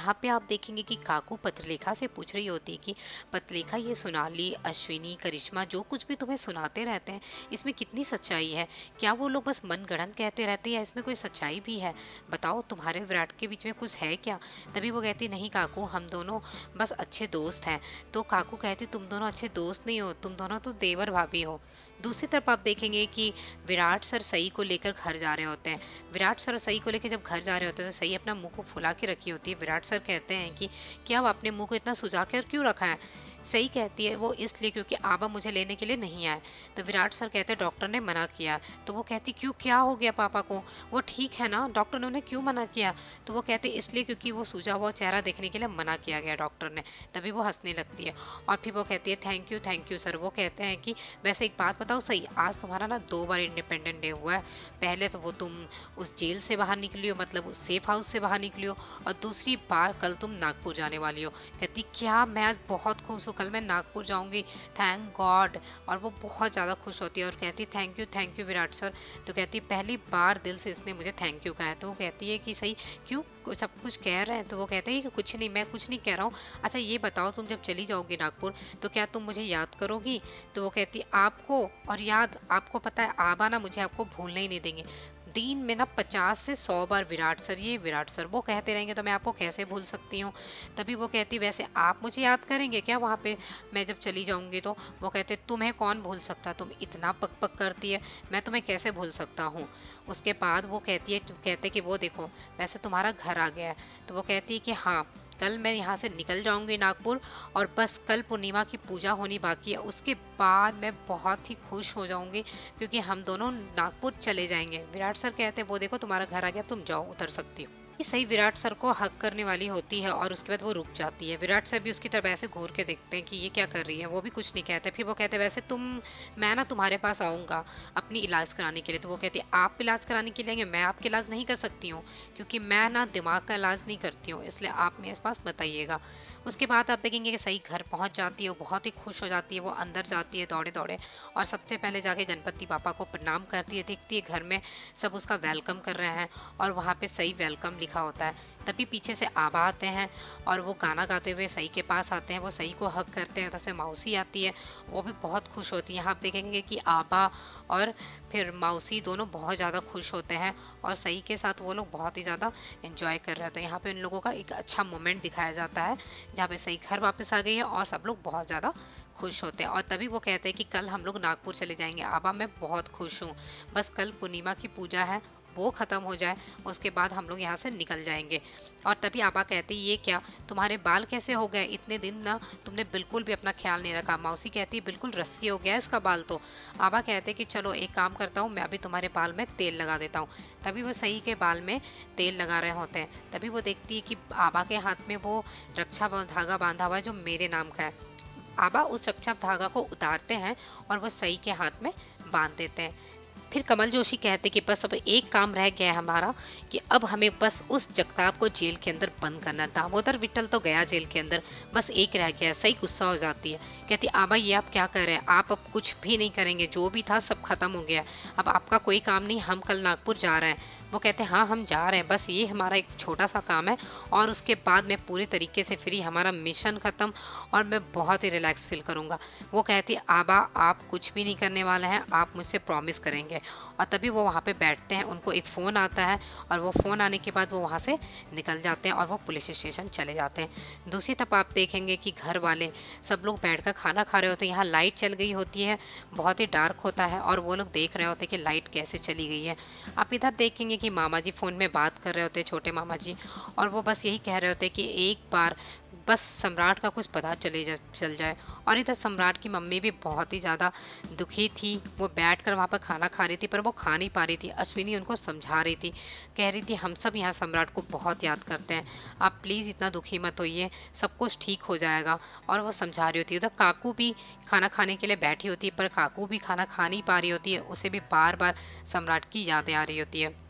यहाँ पे आप देखेंगे कि काकू पत्रलेखा से पूछ रही होती है कि पत्रलेखा, ये सोनाली, अश्विनी, करिश्मा जो कुछ भी तुम्हें सुनाते रहते हैं, इसमें कितनी सच्चाई है? क्या वो लोग बस मनगढ़ंत कहते रहते हैं या इसमें कोई सच्चाई भी है? बताओ, तुम्हारे विराट के बीच में कुछ है क्या? तभी वो कहती, नहीं काकू, हम दोनों बस अच्छे दोस्त हैं। तो काकू कहती, तुम दोनों अच्छे दोस्त नहीं हो, तुम दोनों तो देवर भाभी हो। दूसरी तरफ आप देखेंगे कि विराट सर सई को लेकर घर जा रहे होते हैं। विराट सर सई को लेकर जब घर जा रहे होते हैं तो सई अपना मुंह को फुला के रखी होती है। विराट सर कहते हैं कि क्या आप अपने मुंह को इतना सुजा कर क्यों रखा है? सही कहती है, वो इसलिए क्योंकि आबा मुझे लेने के लिए नहीं आए। तो विराट सर कहते हैं डॉक्टर ने मना किया। तो वो कहती, क्यों, क्या हो गया पापा को? वो ठीक है ना, डॉक्टर ने उन्हें क्यों मना किया? तो वो कहते, इसलिए क्योंकि वो सूजा हुआ चेहरा देखने के लिए मना किया गया डॉक्टर ने। तभी वो हंसने लगती है और फिर वो कहती है, थैंक यू सर। वो कहते हैं कि वैसे एक बात बताओ सही, आज तुम्हारा ना 2 बार इंडिपेंडेंट डे हुआ है। पहले तो वो तुम उस जेल से बाहर निकली हो, मतलब उस सेफ हाउस से बाहर निकली हो, और दूसरी बार कल तुम नागपुर जाने वाली हो। कहती, क्या, मैं आज बहुत खुश हूँ, कल मैं नागपुर जाऊंगी, थैंक गॉड। और वो बहुत ज़्यादा खुश होती है और कहती, थैंक यू विराट सर। तो कहती, पहली बार दिल से इसने मुझे थैंक यू कहा है। तो वो कहती है कि सही, क्यों, सब कुछ कह रहे हैं? तो वो कहते हैं कि कुछ नहीं, मैं कुछ नहीं कह रहा हूँ। अच्छा ये बताओ, तुम जब चली जाओगी नागपुर तो क्या तुम मुझे याद करोगी? तो वो कहती, आपको? और याद, आपको पता है आबा ना मुझे आपको भूलने ही नहीं देंगे। दिन में ना 50 से 100 बार विराट सर, ये विराट सर वो कहते रहेंगे तो मैं आपको कैसे भूल सकती हूँ? तभी वो कहती, वैसे आप मुझे याद करेंगे क्या वहाँ पे, मैं जब चली जाऊंगी तो? वो कहते, तुम्हें कौन भूल सकता, तुम इतना पक पक करती है, मैं तुम्हें कैसे भूल सकता हूँ? उसके बाद वो कहती है, कहते कि वो देखो, वैसे तुम्हारा घर आ गया है। तो वो कहती है कि हाँ, कल मैं यहाँ से निकल जाऊंगी नागपुर, और बस कल पूर्णिमा की पूजा होनी बाकी है, उसके बाद मैं बहुत ही खुश हो जाऊंगी क्योंकि हम दोनों नागपुर चले जाएंगे। विराट सर कहते हैं, वो देखो तुम्हारा घर आ गया, तुम जाओ, उतर सकती हो। ये सही विराट सर को हक करने वाली होती है और उसके बाद वो रुक जाती है। विराट सर भी उसकी तरफ ऐसे घूर के देखते हैं कि ये क्या कर रही है, वो भी कुछ नहीं कहते। फिर वो कहते हैं, वैसे मैं ना तुम्हारे पास आऊँगा अपनी इलाज कराने के लिए। तो वो कहती है, आप इलाज कराने के लिए आएंगे? मैं आपके इलाज नहीं कर सकती हूँ क्योंकि मैं ना दिमाग का इलाज नहीं करती हूँ, इसलिए आप मेरे पास बताइएगा। उसके बाद आप देखेंगे कि सही घर पहुंच जाती है, वो बहुत ही खुश हो जाती है। वो अंदर जाती है दौड़े दौड़े और सबसे पहले जाके गणपति पापा को प्रणाम करती है। देखती है घर में सब उसका वेलकम कर रहे हैं और वहाँ पे सही वेलकम लिखा होता है। तभी पीछे से आबा आते हैं और वो गाना गाते हुए सई के पास आते हैं, वो सई को हक करते हैं। तब से मौसी आती है, वो भी बहुत खुश होती है। यहाँ आप देखेंगे कि आबा और फिर मौसी दोनों बहुत ज़्यादा खुश होते हैं और सई के साथ वो लोग बहुत ही ज़्यादा एंजॉय कर रहे होते हैं। यहाँ पे इन लोगों का एक अच्छा मोमेंट दिखाया जाता है जहाँ पे सई घर वापस आ गई है और सब लोग बहुत ज़्यादा खुश होते हैं। और तभी वो कहते हैं कि कल हम लोग नागपुर चले जाएंगे। आबा, मैं बहुत खुश हूँ, बस कल पूर्णिमा की पूजा है, वो ख़त्म हो जाए, उसके बाद हम लोग यहाँ से निकल जाएंगे। और तभी आबा कहती, ये क्या, तुम्हारे बाल कैसे हो गए? इतने दिन ना तुमने बिल्कुल भी अपना ख्याल नहीं रखा। मौसी कहती, बिल्कुल रस्सी हो गया इसका बाल तो। आबा कहते कि चलो एक काम करता हूँ, मैं अभी तुम्हारे बाल में तेल लगा देता हूँ। तभी वो सही के बाल में तेल लगा रहे होते हैं। तभी वो देखती है कि आबा के हाथ में वो रक्षा धागा बांधा हुआ है जो मेरे नाम का है। आबा उस रक्षा धागा को उतारते हैं और वो सई के हाथ में बांध देते हैं। फिर कमल जोशी कहते कि बस अब एक काम रह गया है हमारा, कि अब हमें बस उस जगताप को जेल के अंदर बंद करना। दामोदर विट्ठल तो गया जेल के अंदर, बस एक रह गया है। सही गुस्सा हो जाती है, कहती, आबा ये आप क्या कर रहे हैं? आप अब कुछ भी नहीं करेंगे, जो भी था सब खत्म हो गया, अब आपका कोई काम नहीं, हम कल नागपुर जा रहे हैं। वो कहते हैं, हाँ हम जा रहे हैं, बस ये हमारा एक छोटा सा काम है और उसके बाद मैं पूरी तरीके से फ्री, हमारा मिशन ख़त्म और मैं बहुत ही रिलैक्स फील करूँगा। वो कहती, आबा आप कुछ भी नहीं करने वाले हैं, आप मुझसे प्रॉमिस करेंगे? और तभी वो वहाँ पे बैठते हैं, उनको एक फ़ोन आता है और वो फ़ोन आने के बाद वो वहाँ से निकल जाते हैं और वो पुलिस स्टेशन चले जाते हैं। दूसरी तरफ आप देखेंगे कि घर वाले सब लोग बैठकर खाना खा रहे होते हैं। यहाँ लाइट चल गई होती है, बहुत ही डार्क होता है और वो लोग देख रहे होते हैं कि लाइट कैसे चली गई है। आप इधर देखेंगे कि मामा जी फ़ोन में बात कर रहे होते हैं, छोटे मामा जी, और वो बस यही कह रहे होते हैं कि एक बार बस सम्राट का कुछ पता चल जाए। और इधर सम्राट की मम्मी भी बहुत ही ज़्यादा दुखी थी, वो बैठकर वहाँ पर खाना खा रही थी पर वो खा नहीं पा रही थी। अश्विनी उनको समझा रही थी, कह रही थी हम सब यहाँ सम्राट को बहुत याद करते हैं, आप प्लीज़ इतना दुखी मत होइए, सब कुछ ठीक हो जाएगा। और वो समझा रही होती है। उधर काकू भी खाना खाने के लिए बैठी होती है पर काकू भी खाना खा नहीं पा रही होती है, उसे भी बार बार सम्राट की यादें आ रही होती है।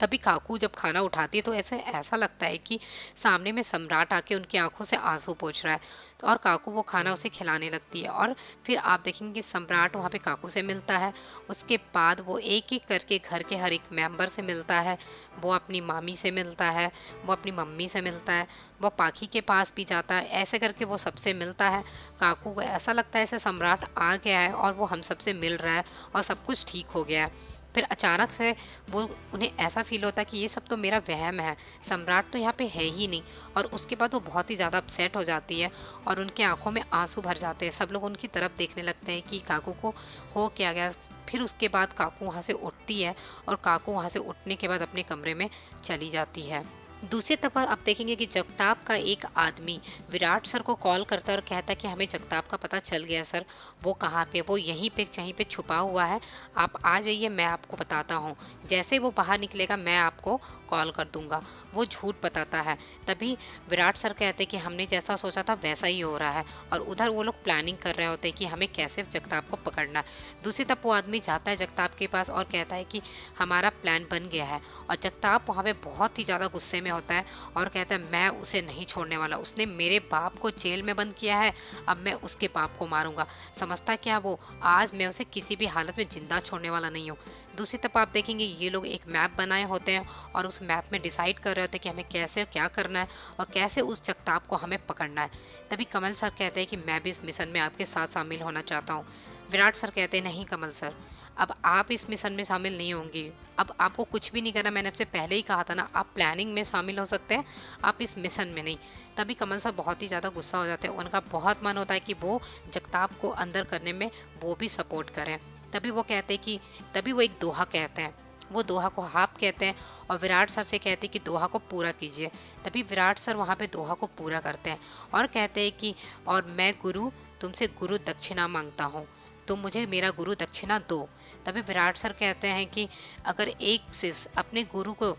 तभी काकू जब खाना उठाती है तो ऐसे ऐसा लगता है कि सामने में सम्राट आके उनकी आंखों से आंसू पोंछ रहा है। तो और काकू वो खाना उसे खिलाने लगती है और फिर आप देखेंगे कि सम्राट वहाँ पे काकू से मिलता है। उसके बाद वो एक एक करके घर के हर एक मेंबर से मिलता है। वो अपनी मामी से मिलता है, वो अपनी मम्मी से मिलता है, वो पाखी के पास भी जाता है। ऐसे करके वो सबसे मिलता है। काकू को ऐसा लगता है ऐसे सम्राट आ गया है और वो हम सबसे मिल रहा है और सब कुछ ठीक हो गया है। फिर अचानक से वो उन्हें ऐसा फ़ील होता है कि ये सब तो मेरा वहम है, सम्राट तो यहाँ पे है ही नहीं। और उसके बाद वो बहुत ही ज़्यादा अपसेट हो जाती है और उनकी आँखों में आँसू भर जाते हैं। सब लोग उनकी तरफ देखने लगते हैं कि काकू को हो क्या गया। फिर उसके बाद काकू वहाँ से उठती है और काकू वहाँ से उठने के बाद अपने कमरे में चली जाती है। दूसरी तरफ आप देखेंगे कि जगताप का एक आदमी विराट सर को कॉल करता है और कहता है कि हमें जगताप का पता चल गया सर। वो कहाँ पे, वो यहीं पे कहीं पे छुपा हुआ है, आप आ जाइए, मैं आपको बताता हूँ। जैसे वो बाहर निकलेगा मैं आपको कॉल कर दूंगा। वो झूठ बताता है। तभी विराट सर कहते हैं कि हमने जैसा सोचा था वैसा ही हो रहा है और उधर वो लोग प्लानिंग कर रहे होते हैं कि हमें कैसे जगताप को पकड़ना है। दूसरी तरफ वो आदमी जाता है जगताप के पास और कहता है कि हमारा प्लान बन गया है। और जगताप वहाँ पे बहुत ही ज़्यादा गुस्से में होता है और कहता है मैं उसे नहीं छोड़ने वाला। उसने मेरे बाप को जेल में बंद किया है, अब मैं उसके बाप को मारूंगा। समझता क्या वो, आज मैं उसे किसी भी हालत में जिंदा छोड़ने वाला नहीं हूँ। दूसरी तरफ आप देखेंगे ये लोग एक मैप बनाए होते हैं और उस मैप में डिसाइड कर रहे होते हैं कि हमें कैसे क्या करना है और कैसे उस जगताप को हमें पकड़ना है। तभी कमल सर कहते हैं कि मैं भी इस मिशन में आपके साथ शामिल होना चाहता हूँ। विराट सर कहते हैं नहीं कमल सर, अब आप इस मिशन में शामिल नहीं होंगे। अब आपको कुछ भी नहीं करना, मैंने आपसे पहले ही कहा था ना, आप प्लानिंग में शामिल हो सकते हैं, आप इस मिशन में नहीं। तभी कमल सर बहुत ही ज़्यादा गुस्सा हो जाते हैं। उनका बहुत मन होता है कि वो जगताप को अंदर करने में वो भी सपोर्ट करें। तभी वो कहते हैं कि तभी वो एक दोहा कहते हैं। वो दोहा को हाफ कहते हैं और विराट सर से कहते हैं कि दोहा को पूरा कीजिए। तभी विराट सर वहाँ पे दोहा को पूरा करते हैं और कहते हैं कि और मैं गुरु तुमसे गुरु दक्षिणा मांगता हूँ, तुम मुझे मेरा गुरु दक्षिणा दो। तभी विराट सर कहते हैं कि अगर एक शिष्य अपने गुरु को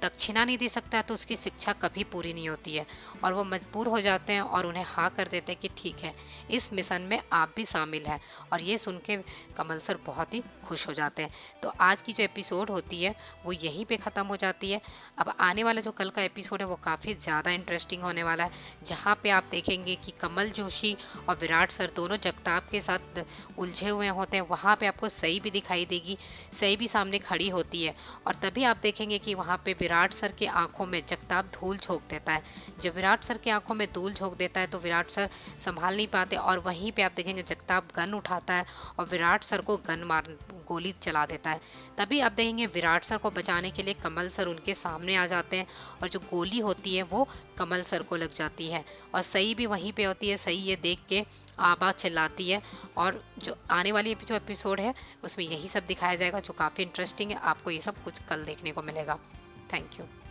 दक्षिणा नहीं दे सकता है तो उसकी शिक्षा कभी पूरी नहीं होती है। और वो मजबूर हो जाते हैं और उन्हें हाँ कर देते हैं कि ठीक है, इस मिशन में आप भी शामिल हैं। और ये सुन के कमल सर बहुत ही खुश हो जाते हैं। तो आज की जो एपिसोड होती है वो यहीं पे ख़त्म हो जाती है। अब आने वाला जो कल का एपिसोड है वो काफ़ी ज़्यादा इंटरेस्टिंग होने वाला है, जहाँ पे आप देखेंगे कि कमल जोशी और विराट सर दोनों जगताप के साथ उलझे हुए होते हैं। वहाँ पे आपको सही भी दिखाई देगी, सही भी सामने खड़ी होती है। और तभी आप देखेंगे कि वहाँ पे विराट सर की आंखों में जगताप धूल झोंक देता है। जब विराट सर की आंखों में धूल झोंक देता है तो विराट सर संभाल नहीं पाते और वहीं पे आप देखेंगे जगताप गन उठाता है और विराट सर को गोली चला देता है। तभी आप देखेंगे विराट सर को बचाने के लिए कमल सर उनके सामने आ जाते हैं और जो गोली होती है वो कमल सर को लग जाती है और सही भी वहीं पे होती है। सही ये देख के आवाज़ चिल्लाती है। और जो आने वाली जो एपिसोड है उसमें यही सब दिखाया जाएगा जो काफ़ी इंटरेस्टिंग है। आपको ये सब कुछ कल देखने को मिलेगा। Thank you.